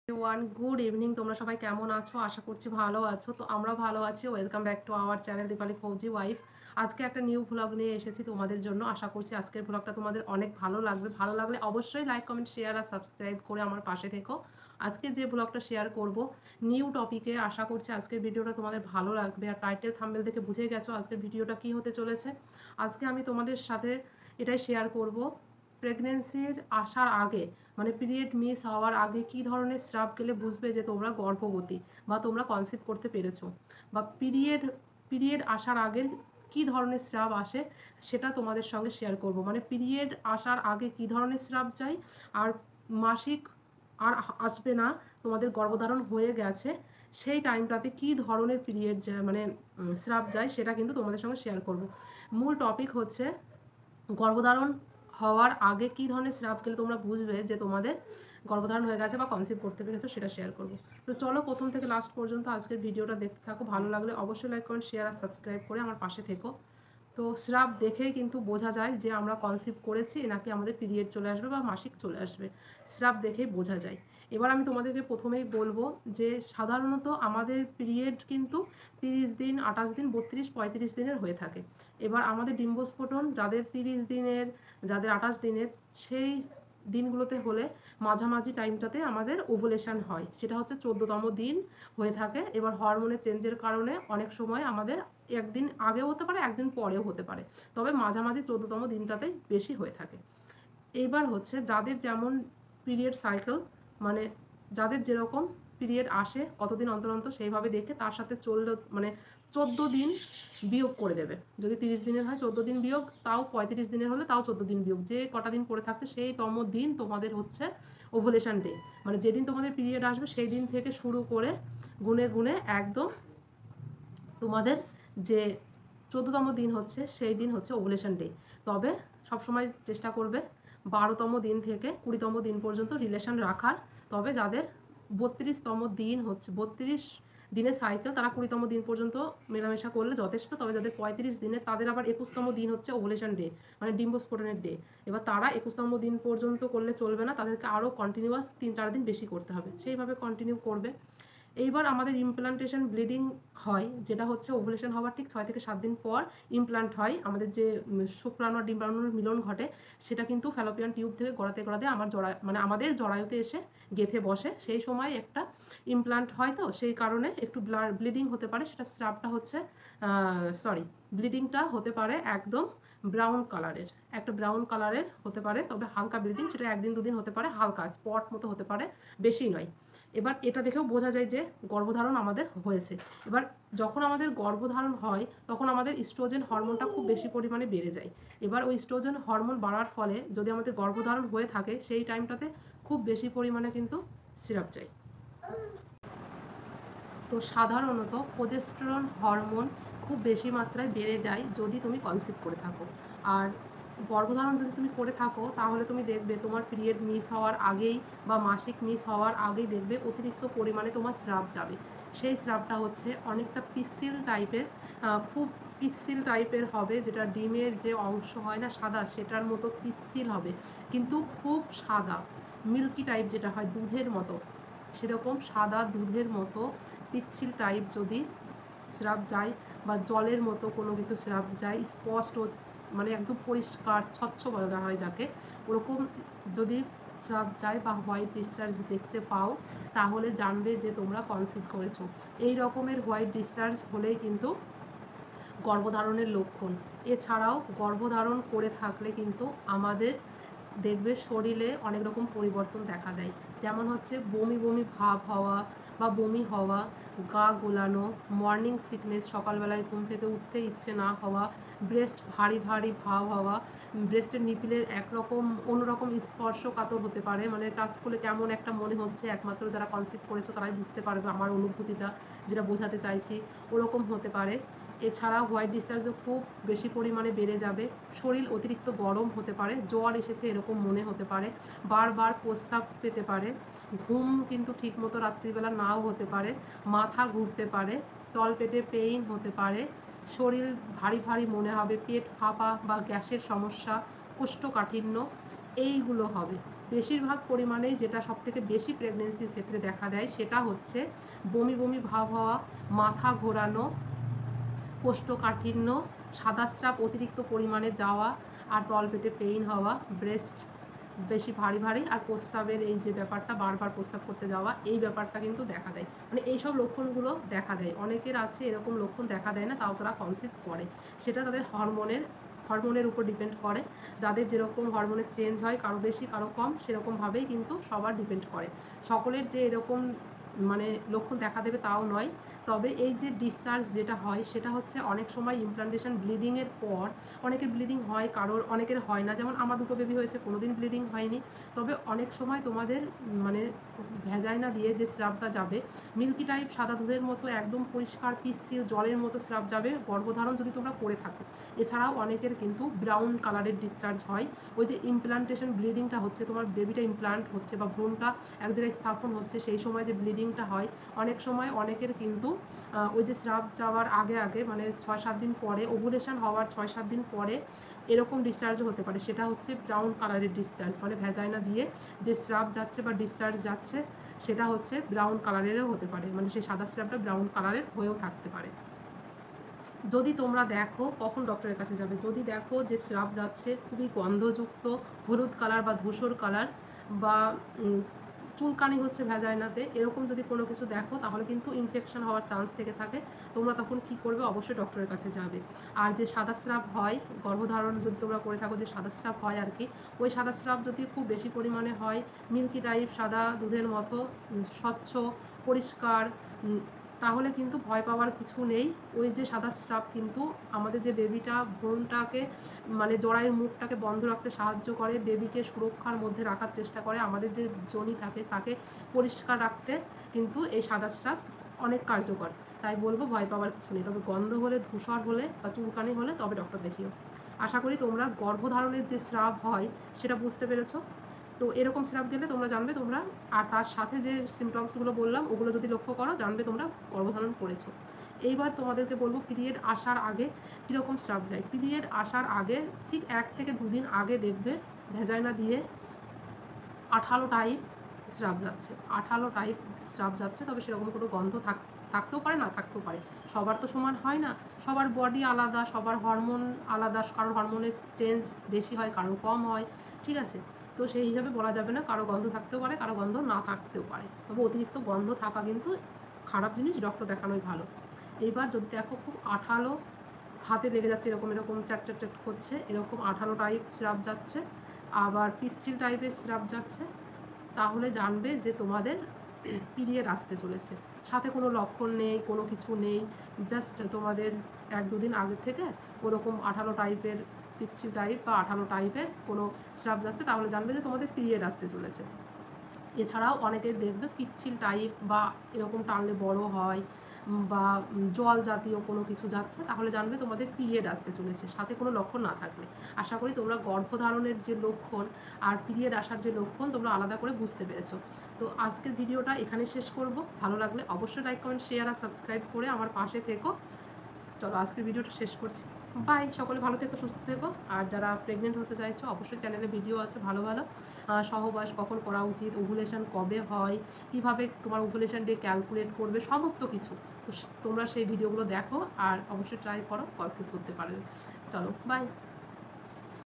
One good evening. তোমরা সবাই কেমন আছো? আশা করছি ভালো আছো। তো আমরা ভালো আছি। Welcome back to our channel Deepali Fauji wife. আজকে একটা নিউ ভ্লগ নিয়ে এসেছি তোমাদের জন্য। আশা করছি আজকের ভ্লগটা তোমাদের অনেক ভালো লাগবে। ভালো লাগলে অবশ্যই লাইক কমেন্ট শেয়ার আর সাবস্ক্রাইব করে আমার পাশে থেকো। আজকে যে ভ্লগটা শেয়ার করব নিউ টপিকে, আশা করছি আজকের ভিডিওটা তোমাদের ভালো লাগবে। আর টাইটেল থাম্বনেল দেখে বুঝে গেছো আজকের ভিডিওটা কি হতে চলেছে। আজকে আমি তোমাদের সাথে এটাই শেয়ার করব, প্রেগনেন্সির আসার আগে মানে পিরিয়ড মিস হওয়ার আগে কি ধরনের স্রাব গেলে বুঝবে যে তোমরা গর্ভবতী বা তোমরা কনসিভ করতে পেরেছো, বা পিরিয়ড আসার আগে কি ধরনের স্রাব আসে সেটা তোমাদের সঙ্গে শেয়ার করব। মানে পিরিয়ড আসার আগে কি ধরনের স্রাব চাই, আর মাসিক আর আসবে না, তোমাদের গর্ভধারণ হয়ে গেছে সেই টাইমটাতে কি ধরনের পিরিয়ড যায় মানে স্রাব যায়, সেটা কিন্তু তোমাদের সঙ্গে শেয়ার করব। মূল টপিক হচ্ছে গর্ভধারণ হওয়ার আগে কী ধরনের স্রাব খেলে তোমরা বুঝবে যে তোমাদের গর্ভধারণ হয়ে গেছে বা কনসিভ করতে পেরেছো, সেটা শেয়ার করবো। তো চলো প্রথম থেকে লাস্ট পর্যন্ত আজকের ভিডিওটা দেখতে থাকো। ভালো লাগলে অবশ্যই লাইক কমেন্ট শেয়ার আর সাবস্ক্রাইব করে আমার পাশে থেকো। তো স্রাব দেখেই কিন্তু বোঝা যায় যে আমরা কনসিভ করেছি নাকি আমাদের পিরিয়ড চলে আসবে বা মাসিক চলে আসবে, স্রাব দেখেই বোঝা যায়। এবার আমি তোমাদেরকে প্রথমেই বলবো যে সাধারণত আমাদের পিরিয়ড কিন্তু 30 দিন, 28 দিন, 32, 35 দিনের হয়ে থাকে। এবার আমাদের ডিম্বস্ফোটন যাদের 30 দিনের, যাদের 28 দিনের, সেই দিনগুলোতে হলে মাঝামাঝি টাইমটাতে আমাদের ওভুলেশন হয়, সেটা হচ্ছে 14তম দিন হয়ে থাকে। এবার হরমোনের চেঞ্জের কারণে অনেক সময় আমাদের একদিন আগেও হতে পারে, একদিন পরেও হতে পারে, তবে মাঝামাঝি 14তম দিনটাতেই বেশি হয়ে থাকে। এইবার হচ্ছে যাদের যেমন পিরিয়ড সাইকেল, মানে যাদের যেরকম পিরিয়ড আসে কতদিন অন্তর অন্তর সেইভাবে দেখে তার সাথে চললে মানে 14 দিন বিয়োগ করে দেবে। যদি 30 দিনের হয় 14 দিন বিয়োগ, তাও 35 দিনের হলে তাও 14 দিন বিয়োগ, যে কটা দিন পড়ে থাকছে সেই তম দিন তোমাদের হচ্ছে ওভুলেশন ডে। মানে যেদিন তোমাদের পিরিয়ড আসবে সেই দিন থেকে শুরু করে গুনে গুনে একদম তোমাদের যে 14তম দিন হচ্ছে সেই দিন হচ্ছে ওভুলেশন ডে। তবে সবসময় চেষ্টা করবে 12তম দিন থেকে 20তম দিন পর্যন্ত রিলেশন রাখার। তবে যাদের 32তম দিন হচ্ছে, 32 দিনের সাইকেল, তারা 20তম দিন পর্যন্ত মেলামেশা করলে যথেষ্ট। তবে যাদের 35 দিনের, তাদের আবার 21তম দিন হচ্ছে ওভুলেশন ডে, মানে ডিম্বস্ফোটনের ডে। এবার তারা 21তম দিন পর্যন্ত করলে চলবে না, তাদেরকে আরও কন্টিনিউয়াস 3-4 দিন বেশি করতে হবে, সেইভাবে কন্টিনিউ করবে। এইবার আমাদের ইমপ্লান্টেশন ব্লিডিং হয়, যেটা হচ্ছে ওভুলেশন হওয়ার ঠিক 6 থেকে 7 দিন পর ইমপ্লান্ট হয়। আমাদের যে শুক্রাণু আর ডিম্বাণুর মিলন ঘটে, সেটা কিন্তু ফ্যালোপিয়ান টিউব থেকে গড়াতে গড়াতে আমাদের জরায়ুতে এসে গেঁথে বসে। সেই সময় একটা ইমপ্লান্ট হয়, তো সেই কারণে একটু ব্লিডিং হতে পারে। সেটা স্রাবটা হচ্ছে ব্লিডিংটা হতে পারে একদম ব্রাউন কালারের, একটা ব্রাউন কালারের হতে পারে, তবে হালকা ব্লিডিং, সেটা 1-2 দিন হতে পারে, হালকা স্পট মতো হতে পারে, বেশি নয়। এবার এটা দেখেও বোঝা যায় যে গর্ভধারণ আমাদের হয়েছে। এবার যখন আমাদের গর্ভধারণ হয় তখন আমাদের ইস্ট্রোজেন হরমোনটা খুব বেশি পরিমাণে বেড়ে যায়। এবার ওই ইস্ট্রোজেন হরমোন বাড়ার ফলে যদি আমাদের গর্ভধারণ হয়ে থাকে সেই টাইমটাতে খুব বেশি পরিমাণে কিন্তু সিরাপ চাই। তো সাধারণত প্রোজেস্টেরন হরমোন খুব বেশি মাত্রায় বেড়ে যায় যদি তুমি কনসিভ করে থাকো। আর গর্ভধারণ যদি তুমি করে থাকো তাহলে তুমি দেখবে তোমার পিরিয়ড মিস হওয়ার আগেই বা মাসিক মিস হওয়ার আগেই দেখবে অতিরিক্ত পরিমাণে তোমার স্রাব যাবে। সেই স্রাবটা হচ্ছে অনেকটা পিচ্ছিল টাইপের, খুব পিচ্ছিল টাইপের হবে, যেটা ডিমের যে অংশ হয় না সাদা, সেটার মতো পিচ্ছিল হবে, কিন্তু খুব সাদা, মিল্কি টাইপ যেটা হয় দুধের মতো, সেরকম সাদা দুধের মতো পিচ্ছিল টাইপ যদি স্রাব যায়, বা জলের মতো কোনো কিছু স্রাব যায়, স্পষ্ট মানে একদম পরিষ্কার স্বচ্ছ বলা হয় যাকে, ওরকম যদি স্রাব যায় বা হোয়াইট ডিসচার্জ দেখতে পাও, তাহলে জানবে যে তোমরা কনসিভ করেছো। এই রকমের হোয়াইট ডিসচার্জ হলেই কিন্তু গর্ভধারণের লক্ষণ। এছাড়াও গর্ভধারণ করে থাকলে কিন্তু আমাদের দেখবে শরীরে অনেক রকম পরিবর্তন দেখা দেয়, যেমন হচ্ছে বমি বমি ভাব হওয়া বা বমি হওয়া, গা গোলানো, মর্নিং সিকনেস, সকালবেলায় ঘুম থেকে উঠতে ইচ্ছে না হওয়া, ব্রেস্ট ভারী ভারী ভাব হওয়া, ব্রেস্টের নিপিলের একরকম অন্যরকম স্পর্শকাতর হতে পারে, মানে টাচ করলে কেমন একটা মনে হচ্ছে, একমাত্র যারা কনসিভ করেছে তারাই বুঝতে পারবে আমার অনুভূতিটা, যেটা বোঝাতে চাইছি, ওরকম হতে পারে। এছাড়াও হোয়াইট ডিসচার্জও খুব বেশি পরিমাণে বেড়ে যাবে, শরীর অতিরিক্ত গরম হতে পারে, জ্বর এসেছে এরকম মনে হতে পারে, বারবার প্রস্রাব পেতে পারে, ঘুম কিন্তু ঠিকমতো রাত্রিবেলা নাও হতে পারে, মাথা ঘুরতে পারে, তলপেটে পেইন হতে পারে, শরীর ভারী ভারী মনে হবে, পেট ফাঁপা বা গ্যাসের সমস্যা, কোষ্ঠকাঠিন্য, এইগুলো হবে। বেশিরভাগ পরিমাণেই যেটা সবথেকে বেশি প্রেগনেন্সির ক্ষেত্রে দেখা দেয় সেটা হচ্ছে বমি বমি ভাব হওয়া, মাথা ঘোরানো, কোষ্ঠকাঠিন্য, সাদা স্রাব অতিরিক্ত পরিমাণে যাওয়া, আর তলপেটে পেইন হওয়া, ব্রেস্ট বেশি ভারী ভারী, আর প্রস্রাবের এই যে ব্যাপারটা, বারবার প্রস্রাব করতে যাওয়া, এই ব্যাপারটা কিন্তু দেখা দেয়। মানে এইসব লক্ষণগুলো দেখা দেয়। অনেকের আছে এরকম লক্ষণ দেখা দেয় না, তাও তারা কনসিভ করে। সেটা তাদের হরমোনের উপর ডিপেন্ড করে। যাদের যেরকম হরমোনের চেঞ্জ হয়, কারো বেশি কারো কম, সেরকমভাবেই কিন্তু সবার ডিপেন্ড করে। সকলের যে এরকম মানে লক্ষণ দেখা দেবে তাও নয়। তবে এই যে ডিসচার্জ যেটা হয় সেটা হচ্ছে অনেক সময় ইমপ্লান্টেশন ব্লিডিংয়ের পর, অনেকের ব্লিডিং হয়, অনেকের হয় না। যেমন আমার 2টো বেবি হয়েছে, কোনোদিন ব্লিডিং হয়নি। তবে অনেক সময় তোমাদের মানে ভ্যাজাইনা দিয়ে যে স্রাবটা যাবে, মিল্কি টাইপ সাদা দুধের মতো একদম পরিষ্কার পিচ্ছিল জলের মতো স্রাব যাবে গর্ভধারণ যদি তোমরা করে থাকো। এছাড়াও অনেকের কিন্তু ব্রাউন কালারের ডিসচার্জ হয়। ওই যে ইমপ্লান্টেশন ব্লিডিংটা হচ্ছে, তোমার বেবিটা ইমপ্লান্ট হচ্ছে বা ভ্রূণটা এক জায়গায় স্থাপন হচ্ছে, সেই সময় যে ব্লিডিংটা হয়, অনেক সময় অনেকের কিন্তু ওই যে স্রাব যাওয়ার আগে আগে মানে 6-7 দিন পরে, ওভুলেশন হওয়ার 6-7 দিন পরে এরকম ডিসচার্জও হতে পারে। সেটা হচ্ছে ব্রাউন কালারের ডিসচার্জ, মানে ভ্যাজাইনা দিয়ে যে স্রাব যাচ্ছে বা ডিসচার্জ যাচ্ছে সেটা হচ্ছে ব্রাউন কালারেরও হতে পারে। মানে সেই সাদা স্রাবটা ব্রাউন কালারের হয়েও থাকতে পারে। যদি তোমরা দেখো কখন ডক্টরের কাছে যাবে, যদি দেখো যে স্রাব যাচ্ছে খুবই গন্ধযুক্ত হলুদ কালার বা ধূসর কালার, বা চুলকানি হচ্ছে ভ্যাজাইনাতে, এরকম যদি কোনো কিছু দেখো তাহলে কিন্তু ইনফেকশন হওয়ার চান্স থেকে থাকে। তোমরা তখন কি করবে, অবশ্যই ডক্টরের কাছে যাবে। আর যে সাদা স্রাব হয় গর্ভধারণ যদি তোমরা করে থাকো, যে সাদা স্রাব হয় আর কি, ওই সাদা স্রাব যদি খুব বেশি পরিমাণে হয়, মিল্কি টাইপ সাদা দুধের মতো স্বচ্ছ পরিষ্কার, তাহলে কিন্তু ভয় পাওয়ার কিছু নেই। ওই যে সাদা স্রাব কিন্তু আমাদের যে বেবিটা ভ্রূণটাকে মানে জরায়ুর মুখটাকে বন্ধ রাখতে সাহায্য করে, বেবিকে সুরক্ষার মধ্যে রাখার চেষ্টা করে, আমাদের যে যোনি থাকে তাকে পরিষ্কার রাখতে কিন্তু এই সাদা স্রাব অনেক কার্যকর। তাই বলবো ভয় পাওয়ার কিছু নেই। তবে গন্ধ হলে, ধূসর হলে বা চুলকানি হলে তবে ডক্টর দেখিও। আশা করি তোমরা গর্ভধারণের যে স্রাব হয় সেটা বুঝতে পেরেছো। তো এরকম স্রাব গেলে তোমরা জানবে তোমরা, আর তার সাথে যে সিমটমসগুলো বললাম ওগুলো যদি লক্ষ্য করো জানবে তোমরা গর্ভধারণ করেছো। এইবার তোমাদেরকে বলবো পিরিয়ড আসার আগে কীরকম স্রাব যায়। পিরিয়ড আসার আগে ঠিক 1 থেকে 2 দিন আগে দেখবে ভ্যাজাইনা দিয়ে আঠালো টাইপ স্রাব যাচ্ছে, আঠালো টাইপ স্রাব যাচ্ছে। তবে সেরকম কোনো গন্ধ থাকতেও পারে, না থাকতেও পারে। সবার তো সমান হয় না, সবার বডি আলাদা, সবার হরমোন আলাদা, কারোর হরমোনের চেঞ্জ বেশি হয়, কারোর কম হয়, ঠিক আছে। তো সেই হিসাবে বলা যাবে না, কারো গন্ধ থাকতেও পারে, কারো গন্ধ না থাকতেও পারে। তবে অতিরিক্ত গন্ধ থাকা কিন্তু খারাপ জিনিস, ডক্টর দেখানোই ভালো। এইবার যদি দেখো খুব আঠালো, হাতে লেগে যাচ্ছে, এরকম এরকম চ্যাট চ্যাট চ্যাট করছে, এরকম আঠালো টাইপ স্রাব যাচ্ছে, আবার পিচ্ছিল টাইপের স্রাব যাচ্ছে, তাহলে জানবে যে তোমাদের পিরিয়ড আসতে চলেছে। সাথে কোনো লক্ষণ নেই, কোনো কিছু নেই, জাস্ট তোমাদের 1-2 দিন আগে থেকে ওরকম আঠালো টাইপের পিচ্ছিল টাইপ বা আঠালো টাইপের কোনো স্রাব যাচ্ছে, তাহলে জানবে যে তোমাদের পিরিয়ড আসতে চলেছে। এছাড়াও অনেকের দেখবে পিচ্ছিল টাইপ বা এরকম টানলে বড় হয়, বা জল জাতীয় কোনো কিছু যাচ্ছে, তাহলে জানবে তোমাদের পিরিয়ড আসতে চলেছে, সাথে কোনো লক্ষণ না থাকলে। আশা করি তোমরা গর্ভধারণের যে লক্ষণ আর পিরিয়ড আসার যে লক্ষণ তোমরা আলাদা করে বুঝতে পেরেছো। তো আজকের ভিডিওটা এখানে শেষ করব। ভালো লাগলে অবশ্যই লাইক, কমেন্ট, শেয়ার আর সাবস্ক্রাইব করে আমার পাশে থেকো। চলো আজকের ভিডিওটা শেষ করছি। বাই। সকলে ভালো থেকো, সুস্থ থেকো। আর যারা প্রেগনেন্ট হতে চাইছো অবশ্যই চ্যানেলে ভিডিও আছে ভালো ভালো, সহবাস কখন করা উচিত, ওভুলেশন কবে হয়, কীভাবে তোমার ওভুলেশন ডে ক্যালকুলেট করবে, সমস্ত কিছু। তো তোমরা সেই ভিডিওগুলো দেখো আর অবশ্যই ট্রাই করো, কনসিভ করতে পারবে। চলো বাই।